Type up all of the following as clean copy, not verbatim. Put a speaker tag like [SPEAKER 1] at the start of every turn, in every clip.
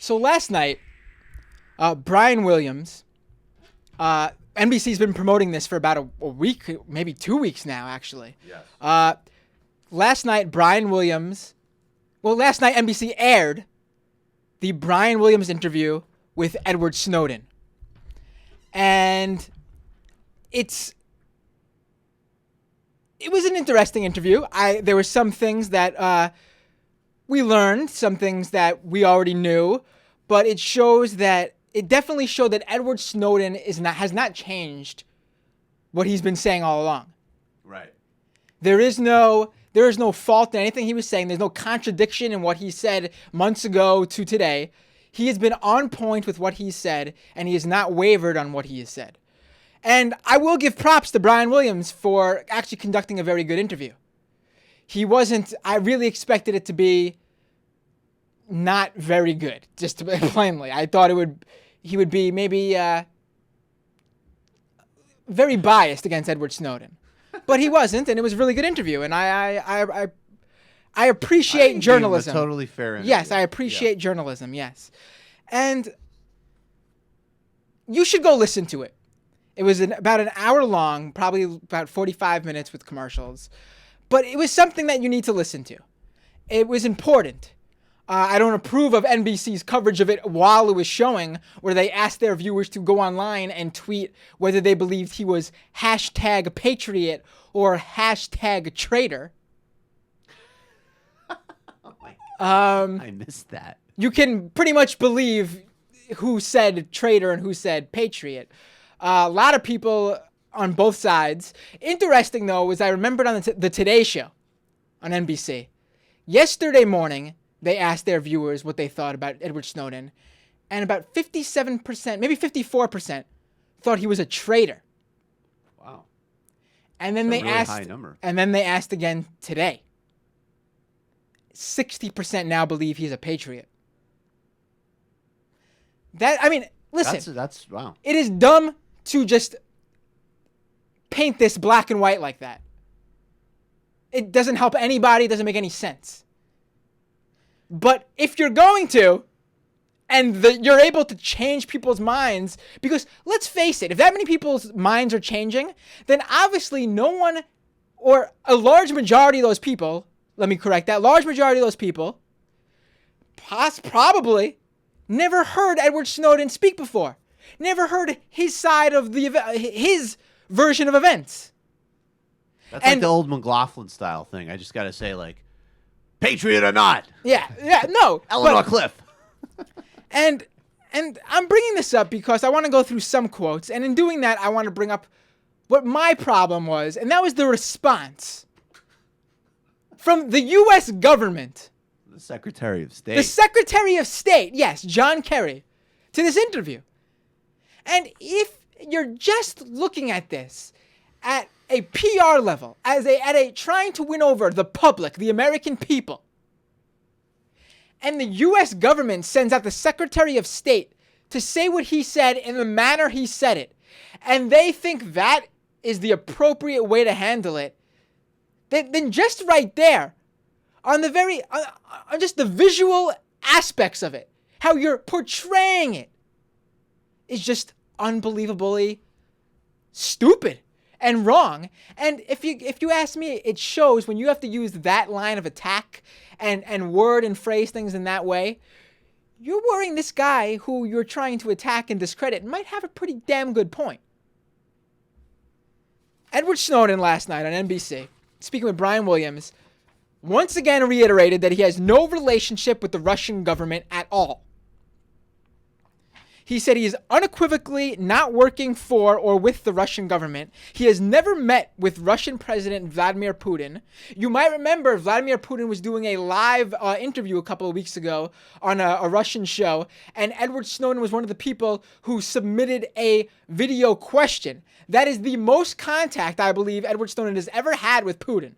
[SPEAKER 1] So last night, Brian Williams, NBC's been promoting this for about a week, maybe 2 weeks now, actually.
[SPEAKER 2] Yes.
[SPEAKER 1] Last night, last night NBC aired the Brian Williams interview with Edward Snowden. And it was an interesting interview. There were some things that we learned, some things that we already knew, but it definitely showed that Edward Snowden has not changed what he's been saying all along.
[SPEAKER 2] Right.
[SPEAKER 1] There is no fault in anything he was saying. There's no contradiction in what he said months ago to today. He has been on point with what he said, and he has not wavered on what he has said. And I will give props to Brian Williams for actually conducting a very good interview. I really expected it to be not very good, just to put it plainly. I thought he would be maybe very biased against Edward Snowden. But he wasn't, and it was a really good interview. And I appreciate journalism.
[SPEAKER 2] A totally fair interview.
[SPEAKER 1] Yes, I appreciate journalism, yes. And you should go listen to it. It was about an hour long, probably about 45 minutes with commercials. But it was something that you need to listen to. It was important. I don't approve of NBC's coverage of it while it was showing, where they asked their viewers to go online and tweet whether they believed he was #patriot or #traitor.
[SPEAKER 2] Oh my God. I missed that.
[SPEAKER 1] You can pretty much believe who said traitor and who said patriot. A lot of people on both sides. Interesting, though, was I remembered on the Today Show on NBC. Yesterday morning, they asked their viewers what they thought about Edward Snowden, and about 57%, maybe 54%, thought he was a traitor.
[SPEAKER 2] Wow.
[SPEAKER 1] And then
[SPEAKER 2] That's a really high number.
[SPEAKER 1] And then they asked again today. 60% now believe he's a patriot. Listen.
[SPEAKER 2] That's wow.
[SPEAKER 1] It is dumb to just paint this black and white like that. It doesn't help anybody. It doesn't make any sense. But if you're going to, and you're able to change people's minds, because let's face it, if that many people's minds are changing, then obviously no one, or a large majority of those people, let me correct that, large majority of those people probably never heard Edward Snowden speak before. Never heard his side of his version of events.
[SPEAKER 2] That's like the old McLaughlin style thing. I just got to say, like, patriot or not.
[SPEAKER 1] Yeah, no.
[SPEAKER 2] Eleanor Cliff.
[SPEAKER 1] And I'm bringing this up because I want to go through some quotes, and in doing that, I want to bring up what my problem was, and that was the response from the U.S. government.
[SPEAKER 2] The Secretary of State.
[SPEAKER 1] The Secretary of State, yes, John Kerry, to this interview. And if you're just looking at this at a PR level, at a trying to win over the public, the American people, and the U.S. government sends out the Secretary of State to say what he said in the manner he said it, and they think that is the appropriate way to handle it, then just right there, on just the visual aspects of it, how you're portraying it, is just unbelievably stupid and wrong. And if you ask me, it shows when you have to use that line of attack and word and phrase things in that way. You're worrying this guy who you're trying to attack and discredit might have a pretty damn good point. Edward Snowden last night on NBC, speaking with Brian Williams, once again reiterated that he has no relationship with the Russian government at all. He said he is unequivocally not working for or with the Russian government. He has never met with Russian President Vladimir Putin. You might remember Vladimir Putin was doing a live interview a couple of weeks ago on a Russian show, and Edward Snowden was one of the people who submitted a video question. That is the most contact, I believe, Edward Snowden has ever had with Putin.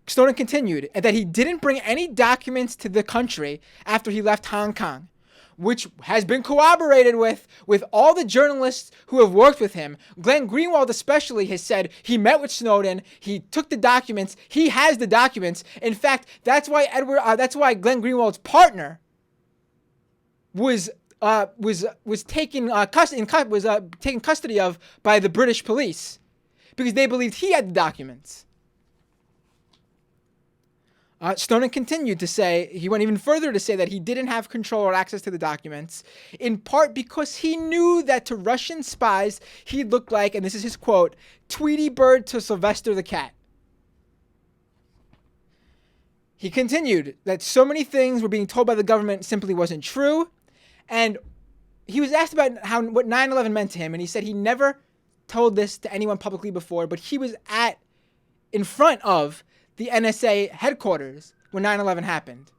[SPEAKER 1] Snowden continued that he didn't bring any documents to the country after he left Hong Kong. which has been corroborated with all the journalists who have worked with him. Glenn Greenwald especially has said he met with Snowden, he took the documents, he has the documents. In fact, that's why Glenn Greenwald's partner was taken custody of by the British police, because they believed he had the documents. Snowden continued to say, he went even further to say that he didn't have control or access to the documents, in part because he knew that to Russian spies, he looked like, and this is his quote, Tweety Bird to Sylvester the cat. He continued that so many things were being told by the government simply wasn't true, and he was asked about what 9/11 meant to him, and he said he never told this to anyone publicly before, but he was in front of the NSA headquarters when 9/11 happened.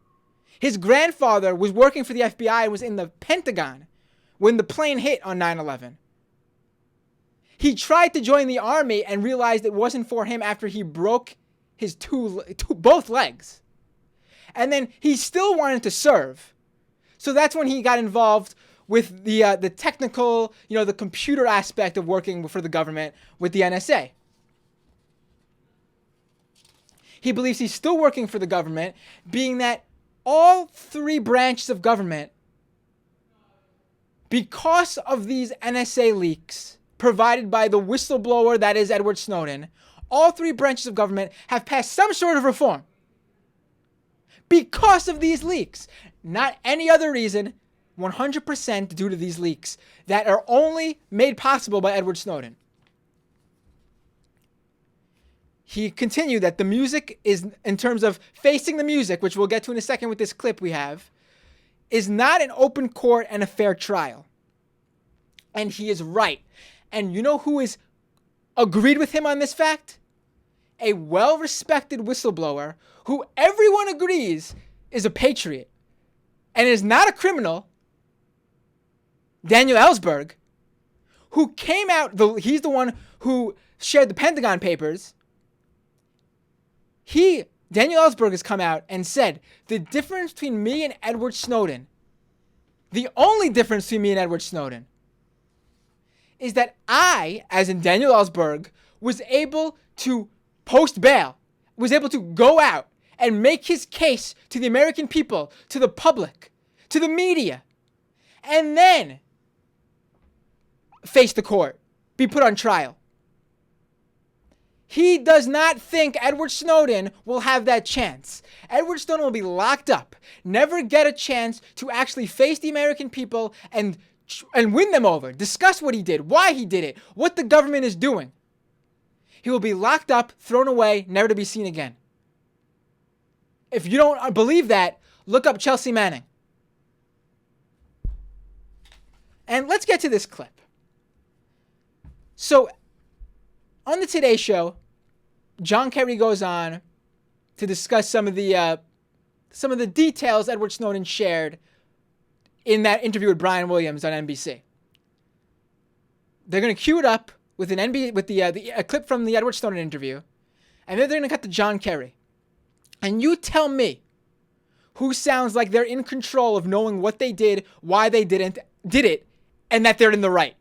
[SPEAKER 1] His grandfather was working for the FBI and was in the Pentagon when the plane hit on 9/11. He tried to join the army and realized it wasn't for him after he broke his both legs. And then he still wanted to serve. So that's when he got involved with the technical, the computer aspect of working for the government with the NSA. He believes he's still working for the government, being that all three branches of government, because of these NSA leaks provided by the whistleblower that is Edward Snowden, all three branches of government have passed some sort of reform. Because of these leaks. Not any other reason, 100% due to these leaks that are only made possible by Edward Snowden. He continued that the music is, in terms of facing the music, which we'll get to in a second with this clip we have, is not an open court and a fair trial. And he is right. And you know who is agreed with him on this fact? A well-respected whistleblower who everyone agrees is a patriot and is not a criminal, Daniel Ellsberg, who came out, he's the one who shared the Pentagon Papers. Daniel Ellsberg has come out and said, the difference between me and Edward Snowden, the only difference between me and Edward Snowden, is that I, as in Daniel Ellsberg, was able to post bail, was able to go out and make his case to the American people, to the public, to the media, and then face the court, be put on trial. He does not think Edward Snowden will have that chance. Edward Snowden will be locked up, never get a chance to actually face the American people and win them over, discuss what he did, why he did it, what the government is doing. He will be locked up, thrown away, never to be seen again. If you don't believe that, look up Chelsea Manning. And let's get to this clip. So, on the Today Show, John Kerry goes on to discuss some of the details Edward Snowden shared in that interview with Brian Williams on NBC. They're going to cue it up with a clip from the Edward Snowden interview, and then they're going to cut to John Kerry. And you tell me who sounds like they're in control of knowing what they did, why they did it, and that they're in the right.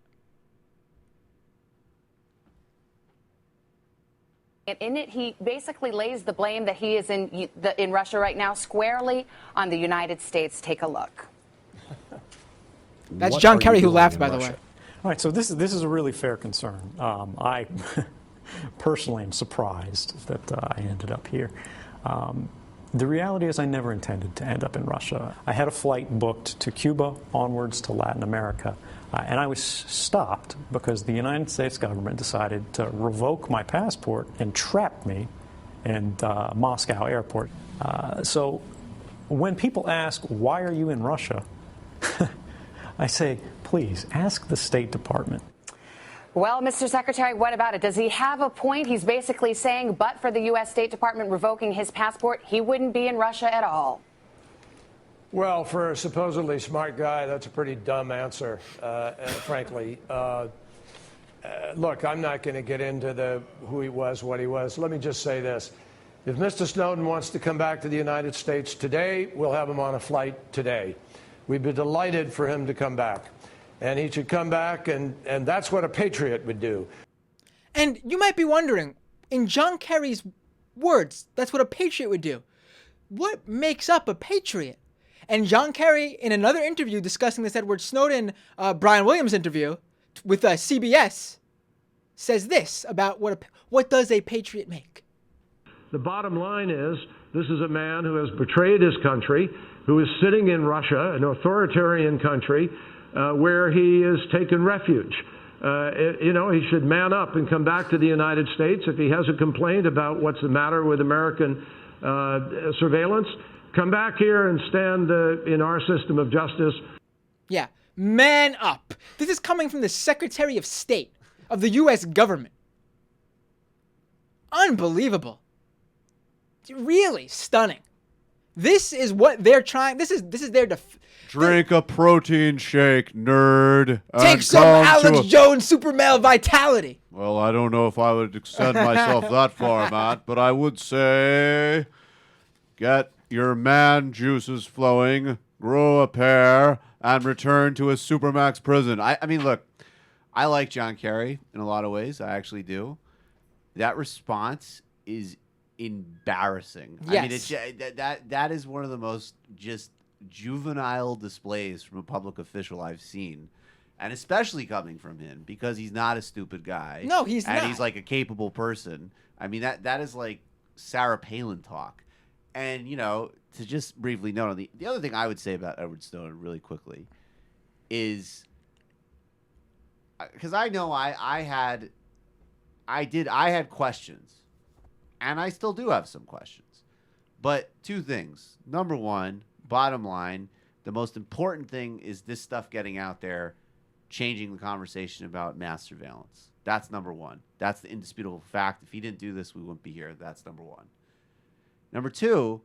[SPEAKER 3] In it, he basically lays the blame that he is in Russia right now squarely on the United States. Take a look.
[SPEAKER 1] That's John Kerry who laughed, by the way.
[SPEAKER 4] All right, so this is a really fair concern. I personally am surprised that I ended up here. The reality is I never intended to end up in Russia. I had a flight booked to Cuba, onwards to Latin America, and I was stopped because the United States government decided to revoke my passport and trap me in Moscow airport. So when people ask, why are you in Russia? I say, please, ask the State Department.
[SPEAKER 3] Well, Mr. Secretary, what about it? Does he have a point? He's basically saying, but for the U.S. State Department revoking his passport, he wouldn't be in Russia at all.
[SPEAKER 5] Well, for a supposedly smart guy, that's a pretty dumb answer, frankly. Look, I'm not going to get into who he was, what he was. Let me just say this. If Mr. Snowden wants to come back to the United States today, we'll have him on a flight today. We'd be delighted for him to come back. And he should come back, and that's what a patriot would do.
[SPEAKER 1] And you might be wondering, in John Kerry's words, that's what a patriot would do. What makes up a patriot? And John Kerry, in another interview discussing this Edward Snowden, Brian Williams interview with CBS, says this about what does a patriot make?
[SPEAKER 5] The bottom line is, this is a man who has betrayed his country, who is sitting in Russia, an authoritarian country, where he has taken refuge. He should man up and come back to the United States. If he has a complaint about what's the matter with American surveillance, come back here and stand in our system of justice.
[SPEAKER 1] Yeah, man up. This is coming from the Secretary of State of the U.S. government. Unbelievable. Really stunning. This is what they're trying. This is their
[SPEAKER 2] Drink a protein shake, nerd.
[SPEAKER 1] Take some Alex Jones super male vitality.
[SPEAKER 2] Well, I don't know if I would extend myself that far, Matt, but I would say get your man juices flowing, grow a pair, and return to a Supermax prison. I mean, look, I like John Kerry in a lot of ways. I actually do. That response is embarrassing.
[SPEAKER 1] Yes.
[SPEAKER 2] I mean, it's that is one of the most just juvenile displays from a public official I've seen, and especially coming from him, because he's not a stupid guy.
[SPEAKER 1] No, he's not.
[SPEAKER 2] And he's like a capable person. I mean, that is like Sarah Palin talk. And, to just briefly note on the other thing I would say about Edward Snowden really quickly is, because I know I had questions, and I still do have some questions. But two things. Number one, bottom line, the most important thing is this stuff getting out there, changing the conversation about mass surveillance. That's number one. That's the indisputable fact. If he didn't do this, we wouldn't be here. That's number one. Number two,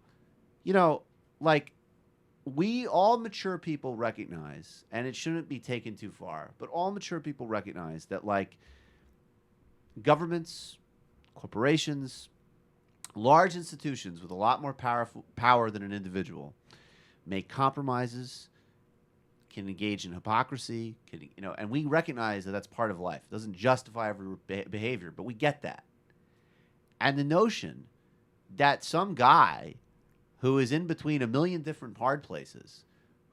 [SPEAKER 2] we all mature people recognize, and it shouldn't be taken too far, but all mature people recognize that, governments, corporations, large institutions with a lot more power than an individual make compromises, can engage in hypocrisy, and we recognize that that's part of life. It doesn't justify every behavior, but we get that. And the notion that some guy who is in between a million different hard places,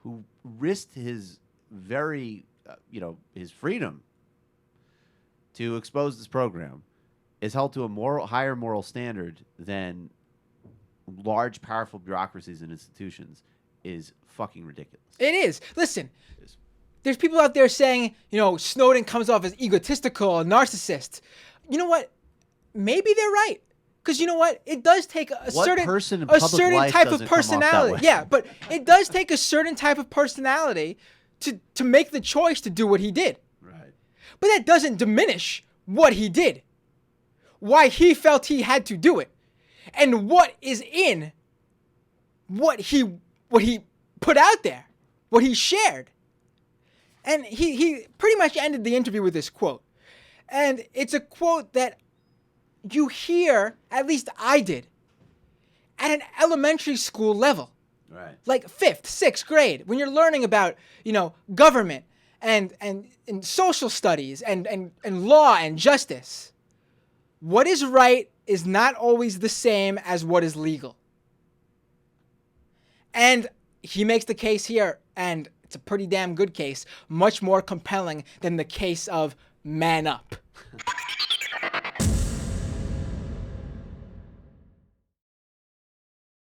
[SPEAKER 2] who risked his his freedom to expose this program, is held to a higher moral standard than large, powerful bureaucracies and institutions is fucking ridiculous.
[SPEAKER 1] It is. Listen, there's people out there saying, Snowden comes off as egotistical, a narcissist. You know what? Maybe they're right. Because you know what? It does take a certain type of personality. Yeah, but it does take a certain type of personality to make the choice to do what he did.
[SPEAKER 2] Right.
[SPEAKER 1] But that doesn't diminish what he did. Why he felt he had to do it. And what is in what he put out there, what he shared. And he pretty much ended the interview with this quote. And it's a quote that you hear, at least I did, at an elementary school level.
[SPEAKER 2] Right.
[SPEAKER 1] Like 5th, 6th grade, when you're learning about, government and social studies and law and justice. What is right is not always the same as what is legal. And he makes the case here, and it's a pretty damn good case, much more compelling than the case of man up.